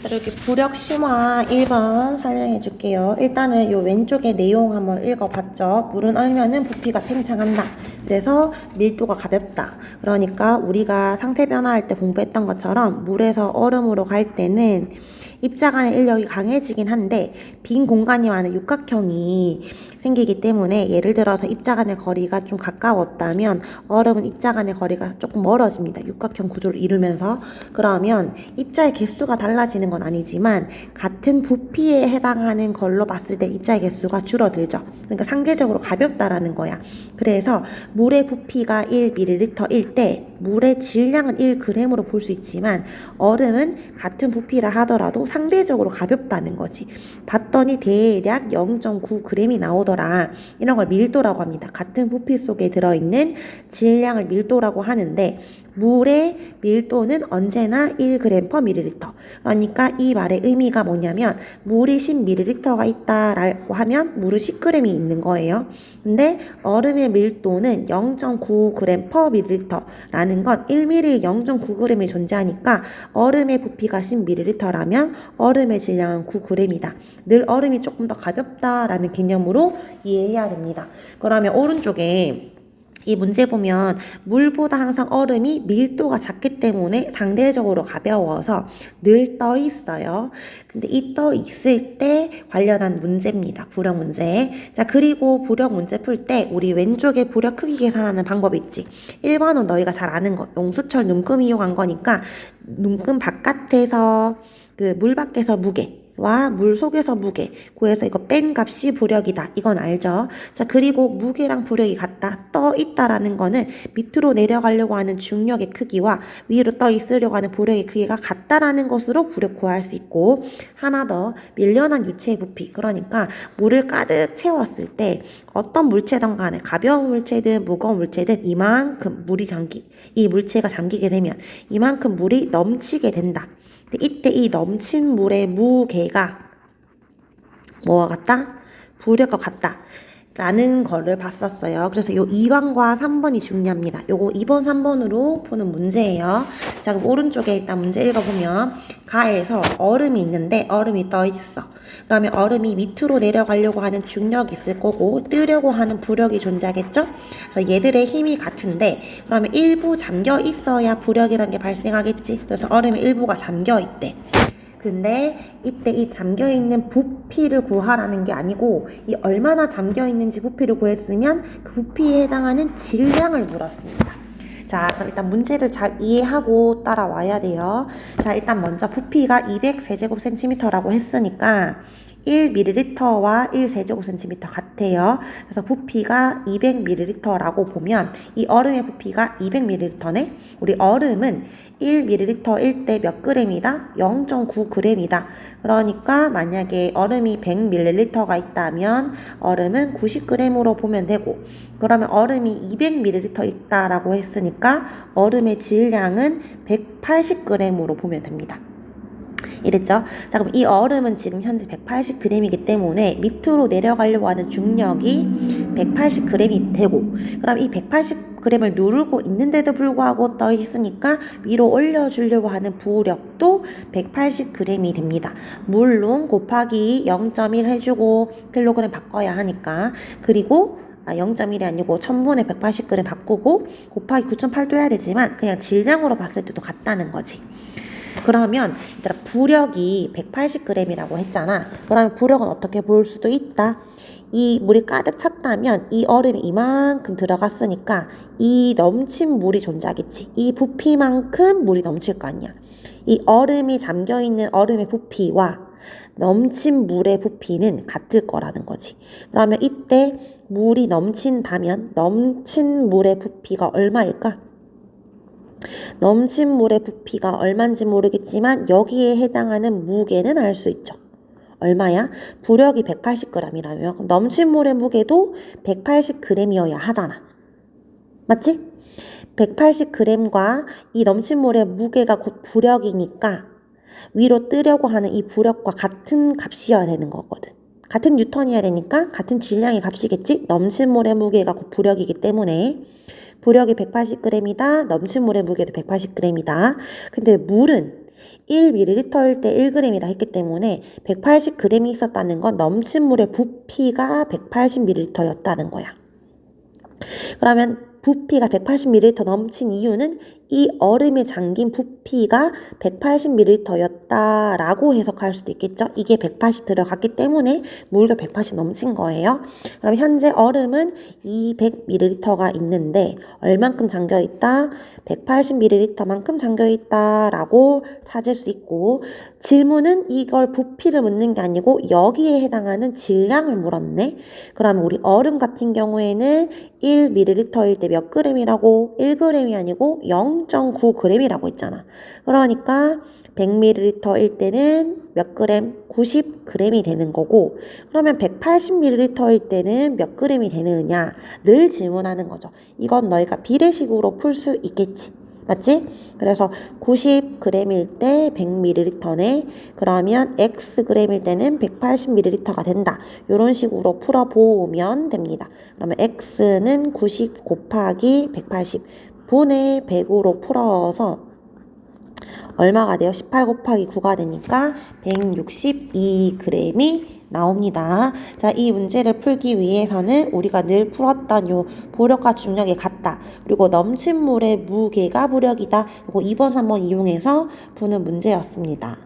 이렇게 부력 심화 1번 설명해 줄게요. 일단은 요 왼쪽에 내용 한번 읽어봤죠. 물은 얼면은 부피가 팽창한다. 그래서 밀도가 가볍다. 그러니까 우리가 상태 변화할 때 공부했던 것처럼 물에서 얼음으로 갈 때는 입자 간의 인력이 강해지긴 한데 빈 공간이 많은 육각형이 생기기 때문에 예를 들어서 입자 간의 거리가 좀 가까웠다면 얼음은 입자 간의 거리가 조금 멀어집니다. 육각형 구조를 이루면서. 그러면 입자의 개수가 달라지는 건 아니지만 같은 부피에 해당하는 걸로 봤을 때 입자의 개수가 줄어들죠. 그러니까 상대적으로 가볍다라는 거야. 그래서 물의 부피가 1ml일 때 물의 질량은 1g으로 볼 수 있지만 얼음은 같은 부피라 하더라도 상대적으로 가볍다는 거지. 봤더니 대략 0.9g이 나오더라. 이런 걸 밀도라고 합니다. 같은 부피 속에 들어있는 질량을 밀도라고 하는데 물의 밀도는 언제나 1g/ml. 그러니까 이 말의 의미가 뭐냐면 물이 10ml가 있다라고 하면 물은 10g이 있는 거예요. 근데 얼음의 밀도는 0.9g/ml라는 건 1ml에 0.9g이 존재하니까 얼음의 부피가 10ml라면 얼음의 질량은 9g이다. 늘 얼음이 조금 더 가볍다라는 개념으로 이해해야 됩니다. 그러면 오른쪽에 이 문제 보면 물보다 항상 얼음이 밀도가 작기 때문에 상대적으로 가벼워서 늘 떠 있어요. 근데 이 떠 있을 때 관련한 문제입니다. 부력 문제. 자, 그리고 부력 문제 풀 때 우리 왼쪽에 부력 크기 계산하는 방법 있지. 1번은 너희가 잘 아는 거. 용수철 눈금 이용한 거니까 눈금 바깥에서 물 밖에서 무게. 와 물 속에서 무게 구해서 이거 뺀 값이 부력이다. 이건 알죠? 자, 그리고 무게랑 부력이 같다. 떠 있다라는 거는 밑으로 내려가려고 하는 중력의 크기와 위로 떠 있으려고 하는 부력의 크기가 같다라는 것으로 부력 구할 수 있고, 하나 더 밀려난 유체의 부피. 그러니까 물을 가득 채웠을 때 어떤 물체든 간에 가벼운 물체든 무거운 물체든 이만큼 이 물체가 잠기게 되면 이만큼 물이 넘치게 된다. 이때 이 넘친 물의 무게가 뭐와 같다? 부력과 같다. 라는 거를 봤었어요. 그래서 요 2번과 3번이 중요합니다. 요거 2번, 3번으로 푸는 문제예요. 자, 그럼 오른쪽에 일단 문제 읽어보면 가에서 얼음이 있는데 얼음이 떠 있어. 그러면 얼음이 밑으로 내려가려고 하는 중력이 있을 거고 뜨려고 하는 부력이 존재하겠죠? 그래서 얘들의 힘이 같은데 그러면 일부 잠겨 있어야 부력이라는 게 발생하겠지. 그래서 얼음의 일부가 잠겨 있대. 근데 이때 이 잠겨있는 부피를 구하라는 게 아니고 이 얼마나 잠겨있는지 부피를 구했으면 그 부피에 해당하는 질량을 물었습니다. 자, 그럼 일단 문제를 잘 이해하고 따라와야 돼요. 자, 일단 먼저 부피가 200세제곱cm라고 했으니까 1ml와 1세제곱cm 같아요. 그래서 부피가 200ml라고 보면 이 얼음의 부피가 200ml네. 우리 얼음은 1ml일 때 몇 g이다? 0.9g이다. 그러니까 만약에 얼음이 100ml가 있다면 얼음은 90g으로 보면 되고, 그러면 얼음이 200ml 있다라고 했으니까 얼음의 질량은 180g으로 보면 됩니다. 이랬죠? 자, 그럼 이 얼음은 지금 현재 180g이기 때문에 밑으로 내려가려고 하는 중력이 180g이 되고, 그럼 이 180g을 누르고 있는데도 불구하고 떠 있으니까 위로 올려주려고 하는 부력도 180g이 됩니다. 물론 곱하기 0.1 해주고 킬로그램 바꿔야 하니까. 그리고 0.1이 아니고 1000분의 180g 바꾸고 곱하기 9.8도 해야 되지만 그냥 질량으로 봤을 때도 같다는 거지. 그러면 얘들아, 부력이 180g이라고 했잖아. 그러면 부력은 어떻게 볼 수도 있다. 이 물이 가득 찼다면 이 얼음이 이만큼 들어갔으니까 이 넘친 물이 존재하겠지. 이 부피만큼 물이 넘칠 거 아니야. 이 얼음이 잠겨있는 얼음의 부피와 넘친 물의 부피는 같을 거라는 거지. 그러면 이때 물이 넘친다면 넘친 물의 부피가 얼마일까? 넘친 물의 부피가 얼마인지 모르겠지만 여기에 해당하는 무게는 알 수 있죠. 얼마야? 부력이 180g이라며 넘친 물의 무게도 180g이어야 하잖아. 맞지? 180g과 이 넘친 물의 무게가 곧 부력이니까 위로 뜨려고 하는 이 부력과 같은 값이어야 되는 거거든. 같은 뉴턴이어야 되니까 같은 질량의 값이겠지? 넘친 물의 무게가 곧 부력이기 때문에 부력이 180g이다. 넘친 물의 무게도 180g이다. 근데 물은 1ml일 때 1g이라 했기 때문에 180g이 있었다는 건 넘친 물의 부피가 180ml였다는 거야. 그러면 부피가 180ml 넘친 이유는 이 얼음에 잠긴 부피가 180ml였다라고 해석할 수도 있겠죠. 이게 180 들어갔기 때문에 물도 180 넘친 거예요. 그럼 현재 얼음은 200ml가 있는데 얼만큼 잠겨있다? 180ml만큼 잠겨있다라고 찾을 수 있고, 질문은 이걸 부피를 묻는 게 아니고 여기에 해당하는 질량을 물었네. 그럼 우리 얼음 같은 경우에는 1ml일 때 몇 g이라고? 1g이 아니고 0.9g이라고 했잖아. 그러니까 100ml일 때는 몇 g? 90g이 되는 거고, 그러면 180ml일 때는 몇 g이 되느냐를 질문하는 거죠. 이건 너희가 비례식으로 풀 수 있겠지. 맞지? 그래서 90g일 때 100ml네. 그러면 xg일 때는 180ml가 된다. 이런 식으로 풀어보면 됩니다. 그러면 x는 90 곱하기 180 분의 100으로 풀어서 얼마가 돼요? 18 곱하기 9가 되니까 162g이 나옵니다. 자, 이 문제를 풀기 위해서는 우리가 늘 풀었던 요 부력과 중력이 같다. 그리고 넘친 물의 무게가 부력이다. 이거 2번, 3번 이용해서 푸는 문제였습니다.